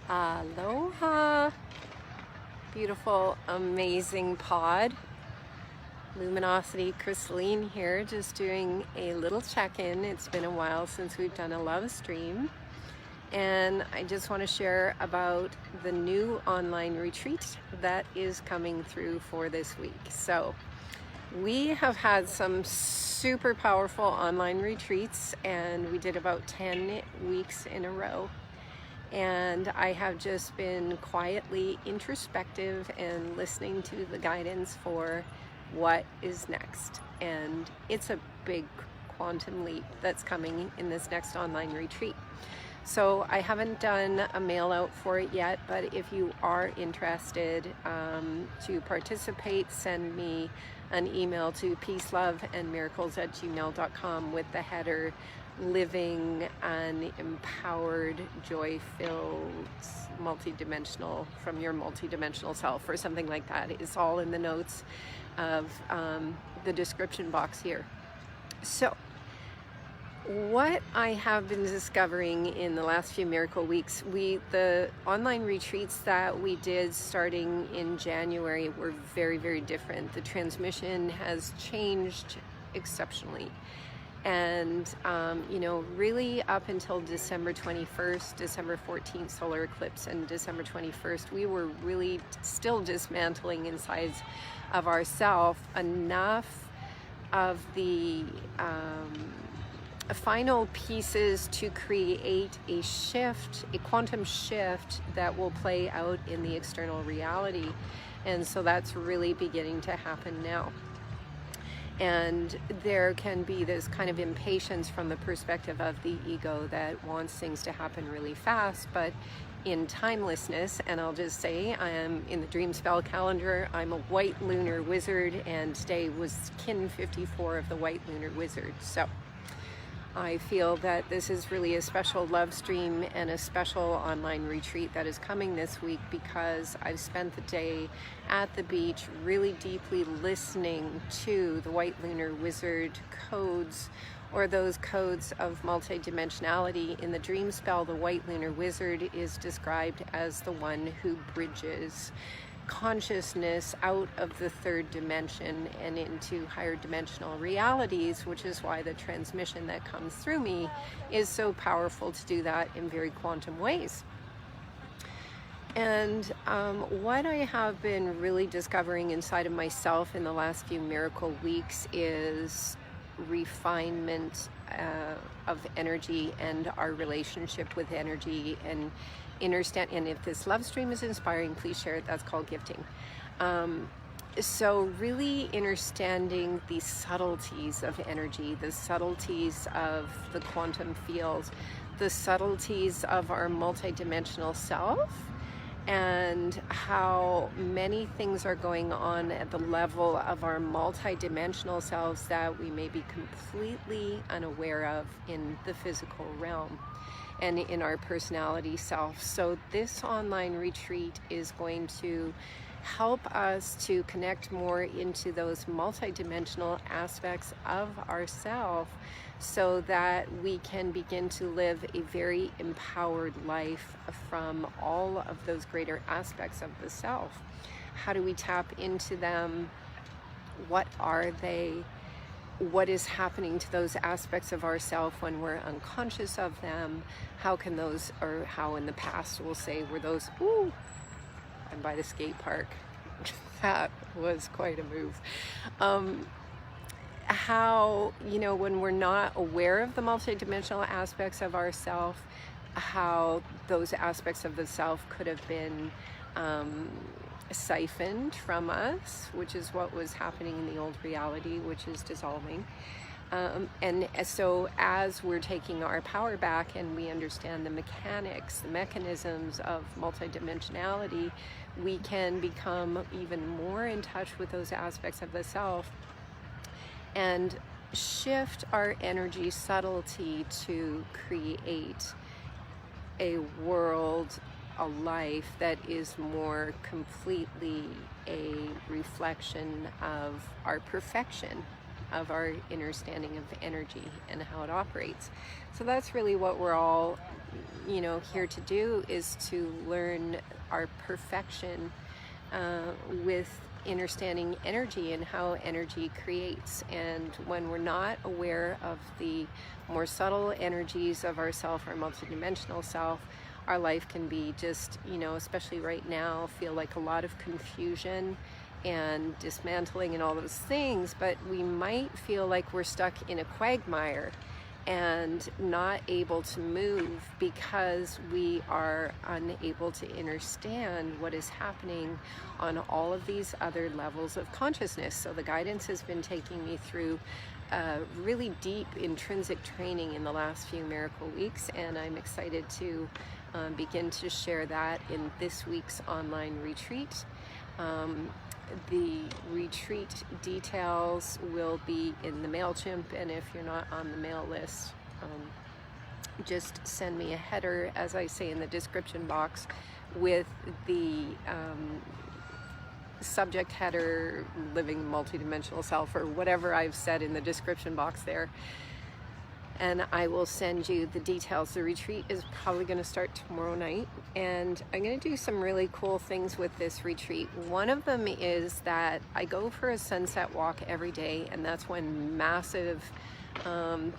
Aloha, beautiful, amazing pod. Luminosity Crystalline here, just doing a little check-in. It's been a while since we've done a love stream, and I just want to share about the new online retreat that is coming through for this week. So we have had some super powerful online retreats, and we did about 10 weeks in a row. And I have just been quietly introspective and listening to the guidance for what is next. And it's a big quantum leap that's coming in this next online retreat. So I haven't done a mail out for it yet, but if you are interested to participate, send me an email to peaceloveandmiracles@gmail.com with the header living an empowered, joy-filled, multidimensional, from your multidimensional self, or something like that. It's all in the notes of the description box here. So what I have been discovering in the last few miracle weeks, the online retreats that we did starting in January were very, very different. The transmission has changed exceptionally. And, really up until December 21st, December 14th solar eclipse, and December 21st, we were really still dismantling inside of ourself enough of the final pieces to create a shift, a quantum shift that will play out in the external reality. And so that's really beginning to happen now. And there can be this kind of impatience from the perspective of the ego that wants things to happen really fast, but in timelessness. And I'll just say, I am in the dream spell calendar, I'm a white lunar wizard, and today was kin 54 of the white lunar wizard. So I feel that this is really a special love stream and a special online retreat that is coming this week, because I've spent the day at the beach really deeply listening to the White Lunar Wizard codes, or those codes of multidimensionality. In the dream spell, the White Lunar Wizard is described as the one who bridges consciousness out of the third dimension and into higher dimensional realities, which is why the transmission that comes through me is so powerful to do that in very quantum ways. And what I have been really discovering inside of myself in the last few miracle weeks is refinement of energy and our relationship with energy, and understand. And if this love stream is inspiring, please share it. That's called gifting. So really understanding the subtleties of energy, the subtleties of the quantum fields, the subtleties of our multidimensional self, and how many things are going on at the level of our multidimensional selves that we may be completely unaware of in the physical realm and in our personality self. So this online retreat is going to help us to connect more into those multidimensional aspects of ourself, so that we can begin to live a very empowered life from all of those greater aspects of the self. How do we tap into them? What are they? What is happening to those aspects of ourself when we're unconscious of them? How can those, or how in the past we'll say, were those, ooh, I'm by the skate park. That was quite a move. How, when we're not aware of the multidimensional aspects of ourself, how those aspects of the self could have been siphoned from us, which is what was happening in the old reality, which is dissolving. And so as we're taking our power back and we understand the mechanics, the mechanisms of multidimensionality, we can become even more in touch with those aspects of the self and shift our energy subtlety to create a world, a life that is more completely a reflection of our perfection, of our understanding of energy and how it operates. So that's really what we're all here to do is to learn our perfection with understanding energy and how energy creates. And when we're not aware of the more subtle energies of ourself, our multidimensional self, our life can be just, especially right now, feel like a lot of confusion and dismantling and all those things, but we might feel like we're stuck in a quagmire and not able to move because we are unable to understand what is happening on all of these other levels of consciousness. So the guidance has been taking me through really deep intrinsic training in the last few miracle weeks, and I'm excited to begin to share that in this week's online retreat. The retreat details will be in the MailChimp, and if you're not on the mail list, just send me a header, as I say in the description box, with the subject header, living multidimensional self, or whatever I've said in the description box there, and I will send you the details. The retreat is probably going to start tomorrow night, and I'm going to do some really cool things with this retreat. One of them is that I go for a sunset walk every day, and that's when massive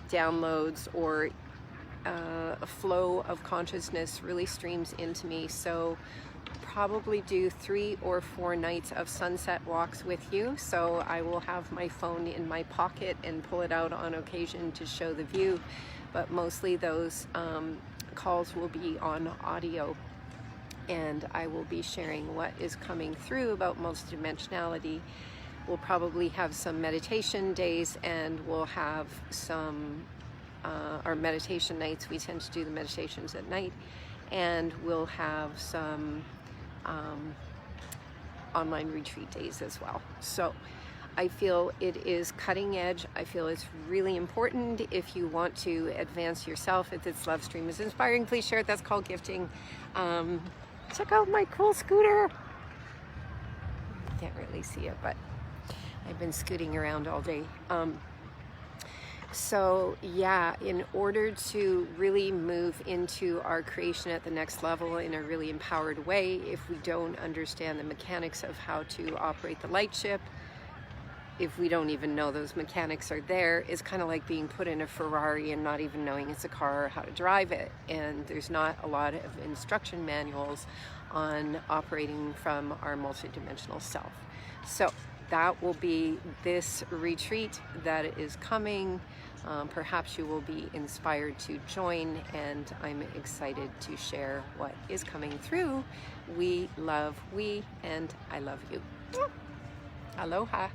downloads or a flow of consciousness really streams into me. So probably do 3 or 4 nights of sunset walks with you. So I will have my phone in my pocket and pull it out on occasion to show the view, but mostly those calls will be on audio, and I will be sharing what is coming through about multidimensionality. We'll probably have some meditation days, and we'll have some our meditation nights. We tend to do the meditations at night, and we'll have some online retreat days as well. So I feel it is cutting edge. I feel it's really important. If you want to advance yourself, if this love stream is inspiring, please share it. That's called gifting. Check out my cool scooter. Can't really see it, but I've been scooting around all day. So yeah, in order to really move into our creation at the next level in a really empowered way, if we don't understand the mechanics of how to operate the light ship, if we don't even know those mechanics are there, it's kind of like being put in a Ferrari and not even knowing it's a car or how to drive it. And there's not a lot of instruction manuals on operating from our multidimensional self. So that will be this retreat that is coming. Perhaps you will be inspired to join, and I'm excited to share what is coming through. We love we, and I love you. Aloha.